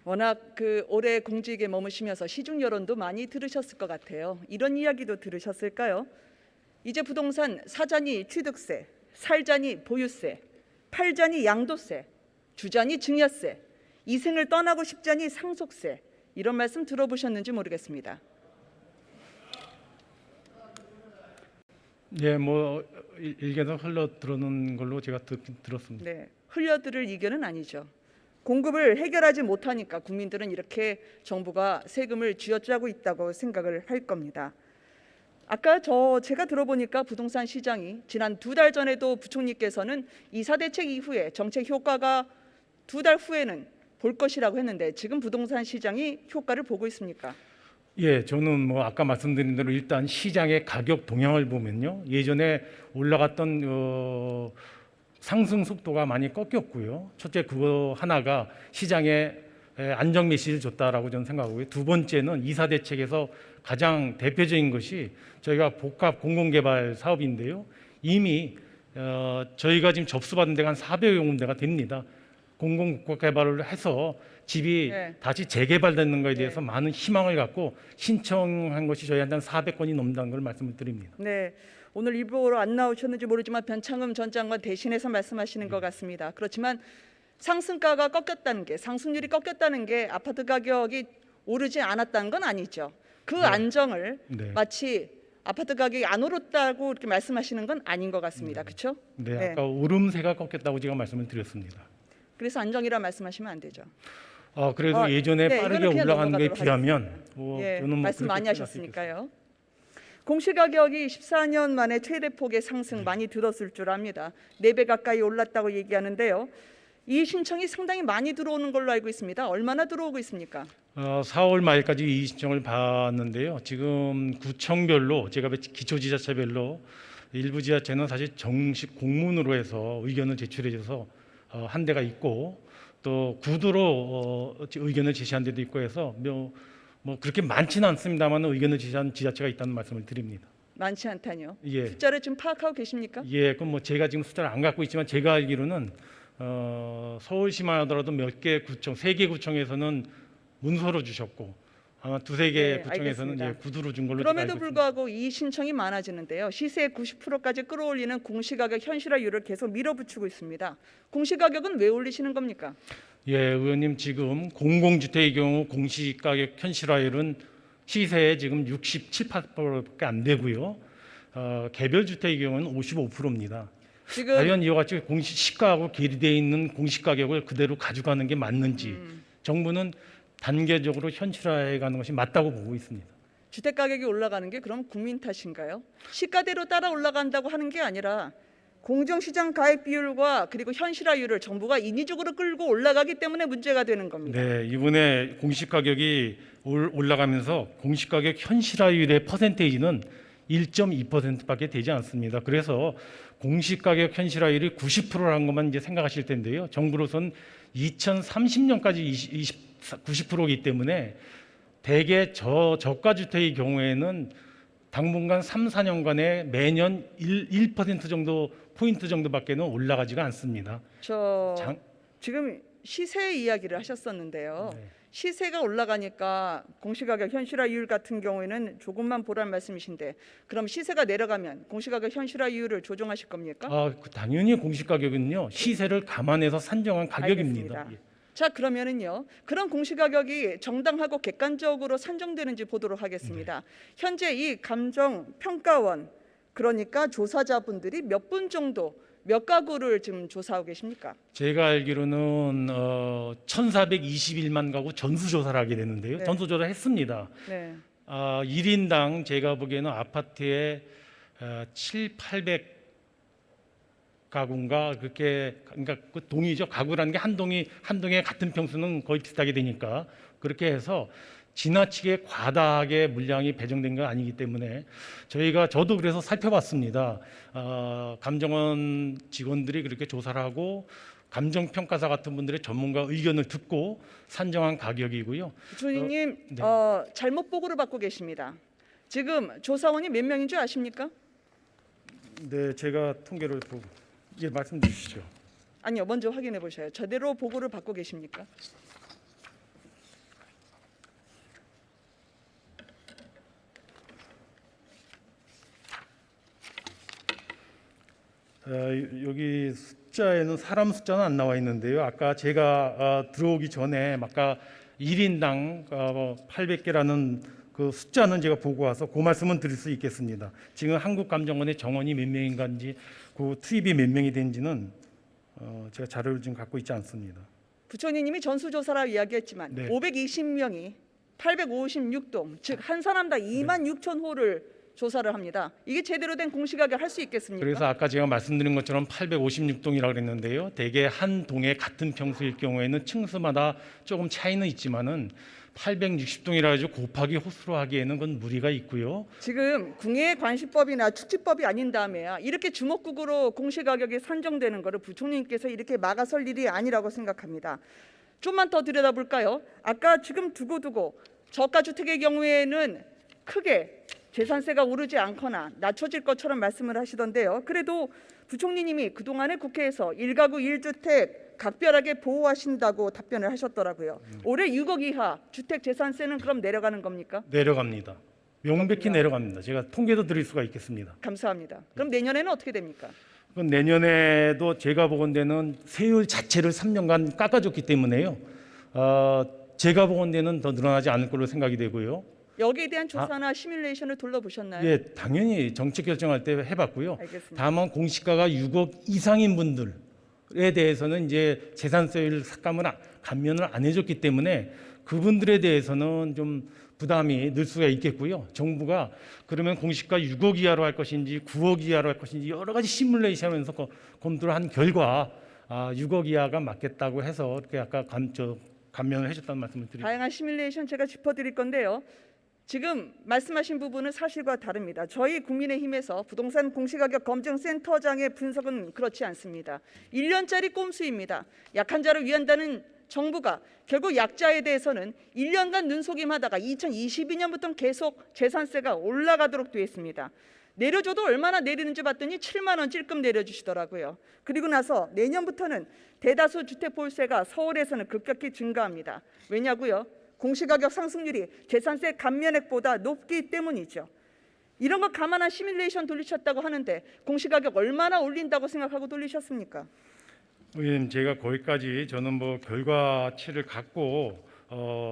워낙 오래 공직에 머무시면서 시중 여론도 많이 들으셨을 것 같아요. 이런 이야기도 들으셨을까요? 이제 부동산 사자니 취득세, 살자니 보유세, 팔자니 양도세, 주자니 증여세, 이생을 떠나고 싶자니 상속세, 이런 말씀 들어보셨는지 모르겠습니다. 예, 뭐 일개는 흘러 들어오는 걸로 제가 들었습니다. 네, 흘려들을 이견은 아니죠. 공급을 해결하지 못하니까 국민들은 이렇게 정부가 세금을 쥐어짜고 있다고 생각을 할 겁니다. 아까 제가 들어보니까 부동산 시장이 지난 2달 전에도 부총리께서는 이사 대책 이후에 정책 효과가 2달 후에는 볼 것이라고 했는데 지금 부동산 시장이 효과를 보고 있습니까? 예, 저는 뭐 아까 말씀드린 대로 일단 시장의 가격 동향을 보면요, 예전에 올라갔던 상승 속도가 많이 꺾였고요. 첫째, 그거 하나가 시장에 안정 메시지를 줬다라고 저는 생각하고요. 두 번째는 이사 대책에서 가장 대표적인 것이 저희가 복합 공공개발 사업인데요. 이미 저희가 지금 접수받은 데가 한 400여 군데가 됩니다. 공공개발을 해서 집이 다시 재개발되는 것에 대해서 많은 희망을 갖고 신청한 것이 저희한테 한 400건이 넘는다는 걸 말씀을 드립니다. 네, 오늘 일부러 안 나오셨는지 모르지만 변창흠 전 장관 대신해서 말씀하시는 것 같습니다. 그렇지만 상승가가 꺾였다는 게, 상승률이 꺾였다는 게 아파트 가격이 오르지 않았다는 건 아니죠. 그 안정을 마치 아파트 가격이 안 오르다고 이렇게 말씀하시는 건 아닌 것 같습니다. 그렇죠? 네, 아까 오름세가 꺾였다고 제가 말씀을 드렸습니다. 그래서 안정이라 말씀하시면 안 되죠. 그래도 예전에 빠르게 올라가는 게 비하면 저는 뭐 말씀 많이 하셨으니까요. 공시가격이 14년 만에 최대폭의 상승 많이 들었을 줄 압니다. 4배 가까이 올랐다고 얘기하는데요. 이 신청이 상당히 많이 들어오는 걸로 알고 있습니다. 얼마나 들어오고 있습니까? 4월 말까지 이 신청을 받았는데요. 지금 구청별로, 제가 기초지자체별로 일부 지자체는 사실 정식 공문으로 해서 의견을 제출해 줘서 한 데가 있고, 또 구두로 의견을 제시한 데도 있고 해서 뭐 그렇게 많지는 않습니다만 의견을 제시한 지자체가 있다는 말씀을 드립니다. 많지 않다뇨? 예. 숫자를 좀 파악하고 계십니까? 예, 그럼 뭐 제가 지금 숫자를 안 갖고 있지만 제가 알기로는 서울시만 하더라도 몇 개 구청, 3개 구청에서는 문서로 주셨고 아마 2-3개 구청에서는 구두로 준 걸로 그럼에도 불구하고 이 신청이 많아지는데요. 시세 90%까지 끌어올리는 공시가격 현실화율을 계속 밀어붙이고 있습니다. 공시가격은 왜 올리시는 겁니까? 예, 의원님, 지금 공공주택의 경우 공시가격 현실화율은 시세에 지금 67~68%밖에 안 되고요. 개별주택의 경우는 55%입니다. 지금 과연 이와 같이 시가하고 괴리되어 있는 공시가격을 그대로 가져가는 게 맞는지 정부는 단계적으로 현실화해 가는 것이 맞다고 보고 있습니다. 주택 가격이 올라가는 게 그럼 국민 탓인가요? 시가대로 따라 올라간다고 하는 게 아니라 공정시장 가액 비율과 그리고 현실화율을 정부가 인위적으로 끌고 올라가기 때문에 문제가 되는 겁니다. 네, 이번에 공시가격이 올라가면서 공시가격 현실화율의 퍼센테이지는 1.2%밖에 되지 않습니다. 그래서 공시가격 현실화율이 90%라는 것만 이제 생각하실 텐데요. 정부로서는 2030년까지 90%이기 때문에 대개 저가 주택의 경우에는 당분간 3-4년간에 매년 1% 정도 포인트 정도밖에는 올라가지가 않습니다. 지금 시세 이야기를 하셨었는데요. 네. 시세가 올라가니까 공시가격 현실화율 같은 경우에는 조금만 보란 말씀이신데 그럼 시세가 내려가면 공시가격 현실화율을 조정하실 겁니까? 당연히 공시가격은요 시세를 감안해서 산정한 가격입니다. 알겠습니다. 자, 그러면은요 그런 공시가격이 정당하고 객관적으로 산정되는지 보도록 하겠습니다. 현재 이 감정평가원, 그러니까 조사자분들이 몇 분 정도, 몇 가구를 지금 조사하고 계십니까? 제가 알기로는 1,421만 가구 전수조사를 하게 되는데요. 전수조사를 했습니다. 1인당 제가 보기에는 아파트에 700~800 가구인가 그러니까 그 동이죠. 가구라는 게 한 동에 같은 평수는 거의 비슷하게 되니까 그렇게 해서 지나치게 과다하게 물량이 배정된 건 아니기 때문에 저도 그래서 살펴봤습니다. 감정원 직원들이 그렇게 조사를 하고 감정평가사 같은 분들의 전문가 의견을 듣고 산정한 가격이고요. 부총리님, 잘못 보고를 받고 계십니다. 지금 조사원이 몇 명인 줄 아십니까? 네, 제가 통계를 보고 말씀 주시죠. 아니요, 먼저 확인해 보셔요. 제대로 보고를 받고 계십니까? 여기 숫자에는 사람 숫자는 안 나와 있는데요. 아까 제가 들어오기 전에 아까 1인당 800개라는 그 숫자는 제가 보고 와서 그 말씀은 드릴 수 있겠습니다. 지금 한국감정원의 정원이 몇 명인가인지 그 투입이 몇 명이 된지는 제가 자료를 지금 갖고 있지 않습니다. 부총리님이 전수조사라 이야기했지만 네. 520명이 856동, 즉 한 사람당 2만 6천 호를 조사를 합니다. 이게 제대로 된 공시가격 할 수 있겠습니까? 그래서 아까 제가 말씀드린 것처럼 856동이라고 그랬는데요. 대개 한 동에 같은 평수일 경우에는 층수마다 조금 차이는 있지만은 860동이라 가지고 곱하기 호수로 하기에는 그건 무리가 있고요. 지금 궁예관시법이나 축지법이 아닌 다음에야 이렇게 주먹국으로 공시가격이 산정되는 것을 부총리님께서 이렇게 막아설 일이 아니라고 생각합니다. 좀만 더 들여다볼까요? 아까 지금 두고두고 저가주택의 경우에는 크게 재산세가 오르지 않거나 낮춰질 것처럼 말씀을 하시던데요. 그래도 부총리님이 그동안의 국회에서 1가구 1주택 각별하게 보호하신다고 답변을 하셨더라고요. 올해 6억 이하 주택 재산세는 그럼 내려가는 겁니까? 내려갑니다. 명백히 내려갑니다. 제가 통계도 드릴 수가 있겠습니다. 감사합니다. 그럼 내년에는 어떻게 됩니까? 그건 내년에도 제가 보건대는 세율 자체를 3년간 깎아줬기 때문에요. 제가 보건대는 더 늘어나지 않을 걸로 생각이 되고요. 여기에 대한 조사나 시뮬레이션을 둘러보셨나요? 예, 당연히 정책 결정할 때 해봤고요. 알겠습니다. 다만 공시가가 6억 이상인 분들에 대해서는 이제 재산세율 감면을 안 해줬기 때문에 그분들에 대해서는 좀 부담이 늘 수가 있겠고요. 정부가 그러면 공시가 6억 이하로 할 것인지 9억 이하로 할 것인지 여러 가지 시뮬레이션을 해서 검토를 한 결과 6억 이하가 맞겠다고 해서 이렇게 아까 감면을 해줬다는 말씀을 드립니다. 다양한 시뮬레이션 제가 짚어드릴 건데요. 지금 말씀하신 부분은 사실과 다릅니다. 저희 국민의힘에서 부동산 공시가격 검증센터장의 분석은 그렇지 않습니다. 1년짜리 꼼수입니다. 약한 자를 위한다는 정부가 결국 약자에 대해서는 1년간 눈속임하다가 2022년부터 계속 재산세가 올라가도록 되어 있습니다. 내려줘도 얼마나 내리는지 봤더니 7만 원 찔끔 내려주시더라고요. 그리고 나서 내년부터는 대다수 주택 보유세가 서울에서는 급격히 증가합니다. 왜냐고요? 공시가격 상승률이 재산세 감면액보다 높기 때문이죠. 이런 거 감안한 시뮬레이션 돌리셨다고 하는데 공시가격 얼마나 올린다고 생각하고 돌리셨습니까? 의원님, 제가 거기까지 저는 뭐 결과치를 갖고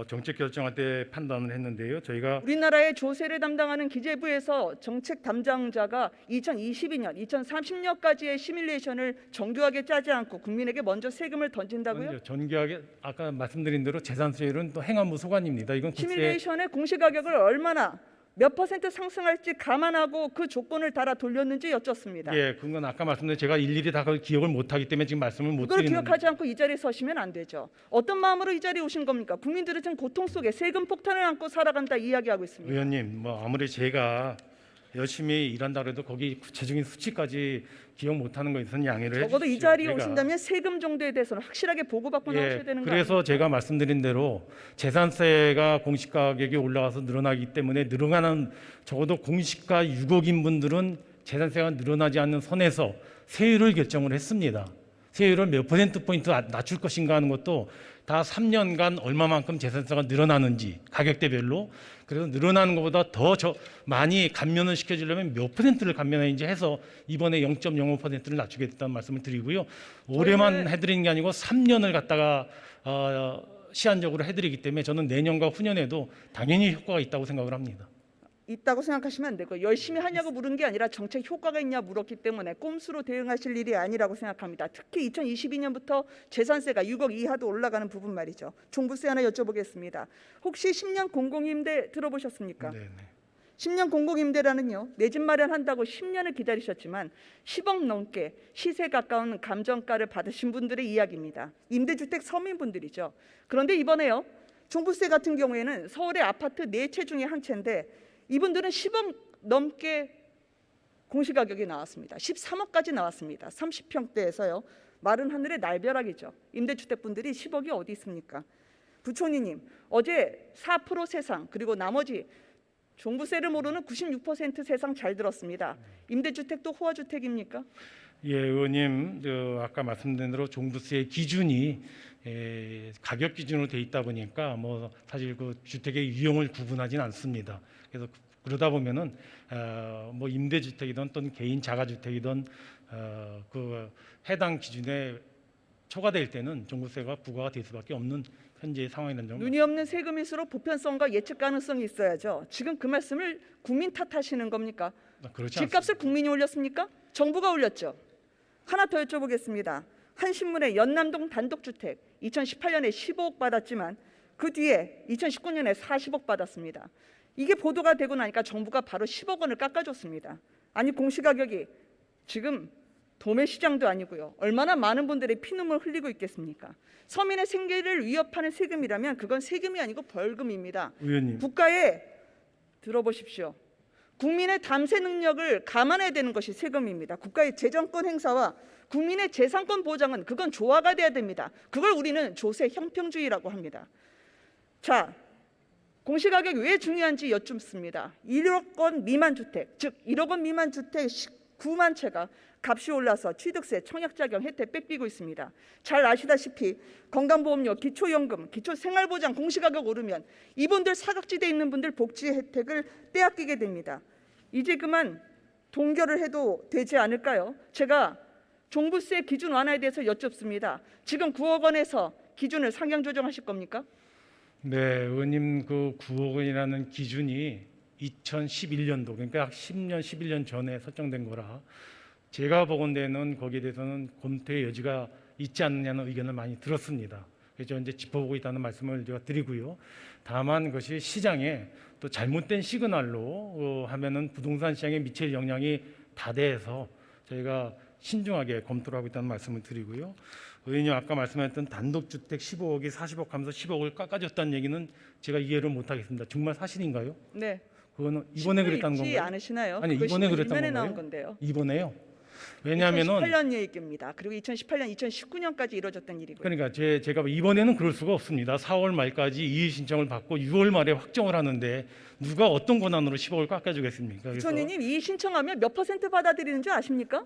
정책 결정할 때 판단을 했는데요. 저희가 우리나라의 조세를 담당하는 기재부에서 정책 담당자가 2022년, 2030년까지의 시뮬레이션을 정교하게 짜지 않고 국민에게 먼저 세금을 던진다고요? 전기하게 아까 말씀드린 대로 재산세율은 또 행안부 소관입니다. 이건 시뮬레이션의 공시가격을 얼마나 몇 퍼센트 상승할지 감안하고 그 조건을 달아 돌렸는지 여쭙습니다. 예, 그건 아까 말씀드린 제가 일일이 다 그걸 기억을 못하기 때문에 지금 말씀을 못 그걸 드리는 기억하지 않고 이 자리에 서시면 안 되죠. 어떤 마음으로 이 자리에 오신 겁니까? 국민들은 지금 고통 속에 세금 폭탄을 안고 살아간다 이야기하고 있습니다. 의원님, 뭐 아무리 제가 열심히 일한다 그래도 거기 구체적인 수치까지 기억 못하는 거 있으면 양해를 해주십시오. 적어도 이 자리에 제가. 오신다면 세금 정도에 대해서는 확실하게 보고받고 나오셔야 되는 거 그래서 아닙니까? 제가 말씀드린 대로 재산세가 공시가격이 올라가서 늘어나기 때문에 늘어나는 적어도 공시가 6억인 분들은 재산세가 늘어나지 않는 선에서 세율을 결정을 했습니다. 세율을 몇 퍼센트포인트 낮출 것인가 하는 것도 다 3년간 얼마만큼 재산세가 늘어나는지 가격대별로 그래서 늘어나는 것보다 더 많이 감면을 시켜주려면 몇 퍼센트를 감면해야지 해서 이번에 0.05%를 낮추겠다는 말씀을 드리고요. 올해만 해드리는 게 아니고 3년을 갖다가 시한적으로 해드리기 때문에 저는 내년과 후년에도 당연히 효과가 있다고 생각을 합니다. 있다고 생각하시면 안 되고 열심히 하냐고 물은 게 아니라 정책 효과가 있냐 물었기 때문에 꼼수로 대응하실 일이 아니라고 생각합니다. 특히 2022년부터 재산세가 6억 이하도 올라가는 부분 말이죠. 종부세 하나 여쭤보겠습니다. 혹시 10년 공공임대 들어보셨습니까? 네. 10년 공공임대라는요. 내 집 마련한다고 10년을 기다리셨지만 10억 넘게 시세 가까운 감정가를 받으신 분들의 이야기입니다. 임대주택 서민분들이죠. 그런데 이번에요. 종부세 같은 경우에는 서울의 아파트 4채 중에 한 채인데 이분들은 10억 넘게 공시가격이 나왔습니다. 13억까지 나왔습니다. 30평대에서요. 마른 하늘의 날벼락이죠. 임대주택분들이 10억이 어디 있습니까? 부총리님, 어제 4% 세상 그리고 나머지 종부세를 모르는 96% 세상 잘 들었습니다. 임대주택도 호화주택입니까? 예, 의원님, 아까 말씀드린 대로 종부세 기준이 가격 기준으로 돼 있다 보니까 뭐 사실 그 주택의 유형을 구분하지는 않습니다. 그래서 그러다 보면은 뭐 임대주택이든 또는 개인 자가주택이든 그 해당 기준에 초과될 때는 종부세가 부과가 될 수밖에 없는 현재의 상황이라는 점. 눈이 없는 세금일수록 보편성과 예측 가능성이 있어야죠. 지금 그 말씀을 국민 탓하시는 겁니까? 그렇지 집값을 국민이 올렸습니까? 정부가 올렸죠. 하나 더 여쭤보겠습니다. 한 신문에 연남동 단독주택 2018년에 15억 받았지만 그 뒤에 2019년에 40억 받았습니다. 이게 보도가 되고 나니까 정부가 바로 10억 원을 깎아줬습니다. 아니 공시가격이 지금 도매 시장도 아니고요. 얼마나 많은 분들의 피눈물 흘리고 있겠습니까? 서민의 생계를 위협하는 세금이라면 그건 세금이 아니고 벌금입니다. 의원님. 국가에 들어보십시오. 국민의 담세 능력을 감안해야 되는 것이 세금입니다. 국가의 재정권 행사와 국민의 재산권 보장은 그건 조화가 돼야 됩니다. 그걸 우리는 조세 형평주의라고 합니다. 자, 공시가격이 왜 중요한지 여쭙습니다. 1억 원 미만 주택, 즉 1억 원 미만 주택 19만 채가 값이 올라서 취득세, 청약자격 혜택 뺏기고 있습니다. 잘 아시다시피 건강보험료, 기초연금, 기초생활보장 공시가격 오르면 이분들 사각지대에 있는 분들 복지 혜택을 빼앗기게 됩니다. 이제 그만 동결을 해도 되지 않을까요? 제가 종부세 기준 완화에 대해서 여쭙습니다. 지금 9억 원에서 기준을 상향 조정하실 겁니까? 네, 의원님 그 9억 원이라는 기준이 2011년도 그러니까 10년, 11년 전에 설정된 거라 제가 보건대는 거기에 대해서는 검토의 여지가 있지 않느냐는 의견을 많이 들었습니다. 그래서 이제 짚어보고 있다는 말씀을 제가 드리고요. 다만 그것이 시장에 또 잘못된 시그널로 하면은 부동산 시장에 미칠 영향이 다대해서 저희가 신중하게 검토를 하고 있다는 말씀을 드리고요. 의원님 아까 말씀하셨던 단독주택 15억이 40억 하면서 10억을 깎아줬다는 얘기는 제가 이해를 못하겠습니다. 정말 사실인가요? 네. 그거는 이번에 그랬다는 읽지 건가요? 않으시나요? 아니 이번에 그랬다는 일면에 나온 건가요? 건데요. 이번에요? 왜냐하면은 2018년 얘기입니다. 그리고 2018년, 2019년까지 이루어졌던 일이고요. 그러니까 제가 이번에는 그럴 수가 없습니다. 4월 말까지 이의 신청을 받고 6월 말에 확정을 하는데 누가 어떤 권한으로 10억을 깎아주겠습니까? 그래서 부처님 이 신청하면 몇 퍼센트 받아들이는 줄 아십니까?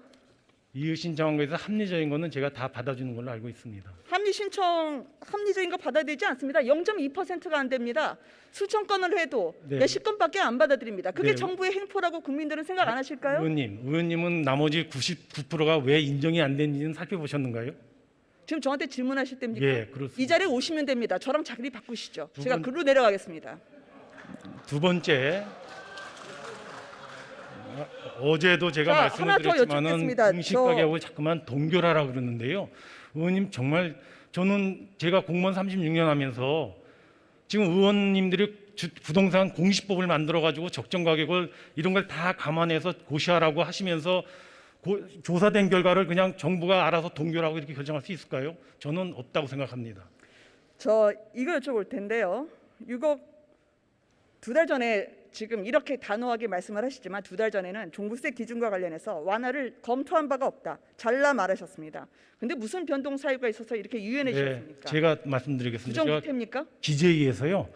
이의 신청한 거에서 합리적인 거는 제가 다 받아주는 걸로 알고 있습니다. 합리적인 거 받아들이지 않습니다. 0.2%가 안 됩니다. 수천 건을 해도 네. 몇십 건밖에 안 받아들입니다. 그게 네. 정부의 행포라고 국민들은 생각 안 하실까요? 의원님은 나머지 99%가 왜 인정이 안 되는지는 살펴보셨는가요? 지금 저한테 질문하실 때입니까? 예, 그렇습니다. 이 자리에 오시면 됩니다. 저랑 자리 바꾸시죠. 두 제가 분- 글로 내려가겠습니다. 두 번째, 어제도 제가 자, 말씀을 하나 더 드렸지만은 여쭙겠습니다. 공시가격을 자꾸만 동결하라 그러는데요. 의원님 정말 저는 제가 공무원 36년 하면서 지금 의원님들이 부동산 공시법을 만들어 가지고 적정 가격을 이런 걸 다 감안해서 고시하라고 하시면서 조사된 결과를 그냥 정부가 알아서 동결하고 이렇게 결정할 수 있을까요? 저는 없다고 생각합니다. 저 이거 여쭤볼 텐데요. 6억 2달 전에 지금 이렇게 단호하게 말씀을 하시지만 2달 전에는 종부세 기준과 관련해서 완화를 검토한 바가 없다. 잘라 말하셨습니다. 근데 무슨 변동 사유가 있어서 이렇게 유연해 주셨습니까? 제가 말씀드리겠습니다. 제가 부정부패입니까? 기재위에서요.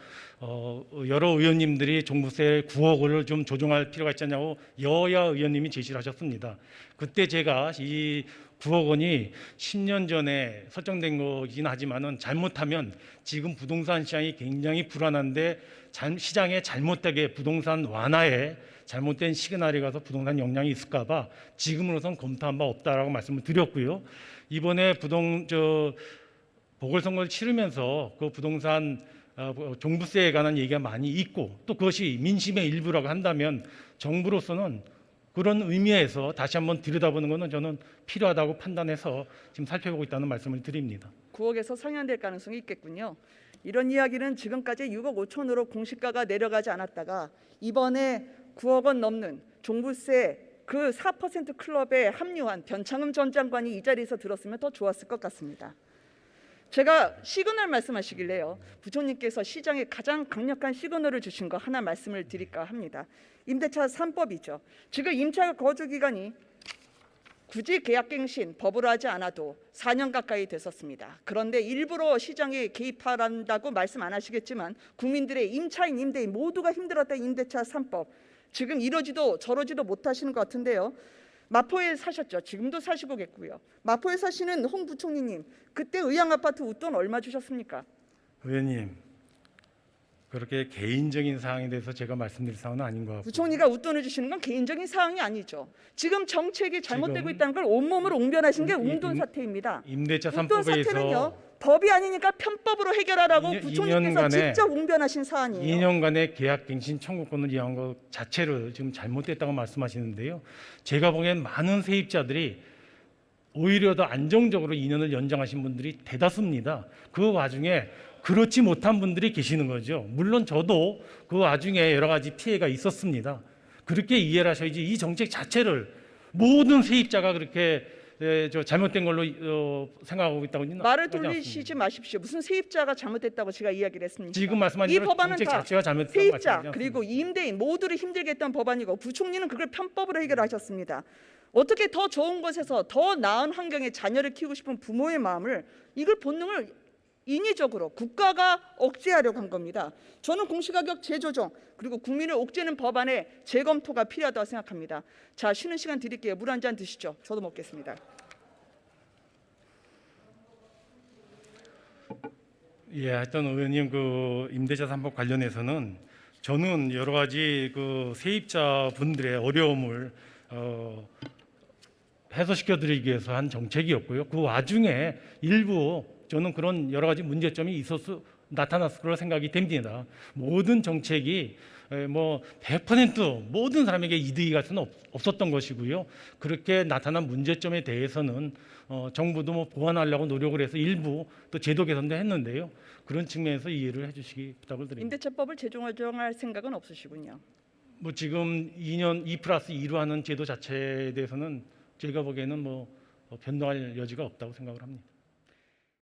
여러 의원님들이 종부세 9억 원을 좀 조정할 필요가 있잖냐고 여야 의원님이 제시를 하셨습니다. 그때 제가 이 9억 원이 10년 전에 설정된 거긴 하지만은 잘못하면 지금 부동산 시장이 굉장히 불안한데 시장에 잘못되게 부동산 완화에 잘못된 시그널이 가서 부동산 영향이 있을까봐 지금으로선 검토한 바 없다라고 말씀을 드렸고요. 이번에 보궐선거를 치르면서 그 부동산 종부세에 관한 얘기가 많이 있고 또 그것이 민심의 일부라고 한다면 정부로서는 그런 의미에서 다시 한번 들여다보는 것은 저는 필요하다고 판단해서 지금 살펴보고 있다는 말씀을 드립니다. 9억에서 상향될 가능성이 있겠군요. 이런 이야기는 지금까지 6억 5천으로 공시가가 내려가지 않았다가 이번에 9억 원 넘는 종부세 그 4% 클럽에 합류한 변창흠 전 장관이 이 자리에서 들었으면 더 좋았을 것 같습니다. 제가 시그널 말씀하시길래요. 부총님께서 시장에 가장 강력한 시그널을 주신 거 하나 말씀을 드릴까 합니다. 임대차 3법이죠. 지금 임차 거주 기간이 굳이 계약갱신 법으로 하지 않아도 4년 가까이 됐었습니다. 그런데 일부러 시장에 개입하란다고 말씀 안 하시겠지만 국민들의 임차인, 임대인 모두가 힘들었던 임대차 3법 지금 이러지도 저러지도 못하시는 것 같은데요. 마포에 사셨죠. 지금도 사시고 계고요. 마포에 사시는 홍 부총리님 그때 의향아파트 웃돈 얼마 주셨습니까? 의원님, 그렇게 개인적인 사항에 대해서 제가 말씀드릴 사항은 아닌 것 같고. 부총리가 웃돈을 주시는 건 개인적인 사항이 아니죠. 지금 정책이 잘못되고 지금 있다는 걸 온몸으로 옹변하신 게 임- 운돈 사태입니다. 임대차 운돈 3법에서 사태는요, 법이 아니니까 편법으로 해결하라고 2년- 부총리께서 2년간의 직접 옹변하신 사안이에요. 2년간의 계약갱신 청구권을 이용한 것 자체를 지금 잘못됐다고 말씀하시는데요. 제가 보기엔 많은 세입자들이 오히려 더 안정적으로 2년을 연장하신 분들이 대다수입니다. 그 와중에 그렇지 못한 분들이 계시는 거죠. 물론 저도 그 와중에 여러 가지 피해가 있었습니다. 그렇게 이해를 하셔야지 이 정책 자체를 모든 세입자가 그렇게 잘못된 걸로 생각하고 있다고는 말을 하지 돌리시지 않습니다. 마십시오. 무슨 세입자가 잘못됐다고 제가 이야기를 했습니까? 지금 말씀하신 이 대로 법안은 정책 다 자체가 잘못됐다고 세입자 말씀하지 그리고 임대인 모두를 힘들게 했던 법안이고 부총리는 그걸 편법으로 해결하셨습니다. 어떻게 더 좋은 곳에서 더 나은 환경에 자녀를 키우고 싶은 부모의 마음을 이걸 본능을 인위적으로 국가가 억제하려고 한 겁니다. 저는 공시가격 재조정 그리고 국민을 옥죄는 법안의 재검토가 필요하다고 생각합니다. 자, 쉬는 시간 드릴게요. 물 한 잔 드시죠. 저도 먹겠습니다. 예, 하여튼 의원님 그 임대차 3법 관련해서는 저는 여러 가지 그 세입자 분들의 어려움을 해소시켜 드리기 위해서 한 정책이었고요. 그 와중에 일부 저는 그런 여러 가지 문제점이 나타났을 거라 생각이 됩니다. 모든 정책이 뭐 100% 모든 사람에게 이득이 갈 수는 없었던 것이고요. 그렇게 나타난 문제점에 대해서는 정부도 뭐 보완하려고 노력을 해서 일부 또 제도 개선도 했는데요. 그런 측면에서 이해를 해주시기 부탁을 드립니다. 임대차법을 재조정할 생각은 없으시군요. 뭐 지금 2년 2+2로 하는 제도 자체에 대해서는 제가 보기에는 뭐 변동할 여지가 없다고 생각을 합니다.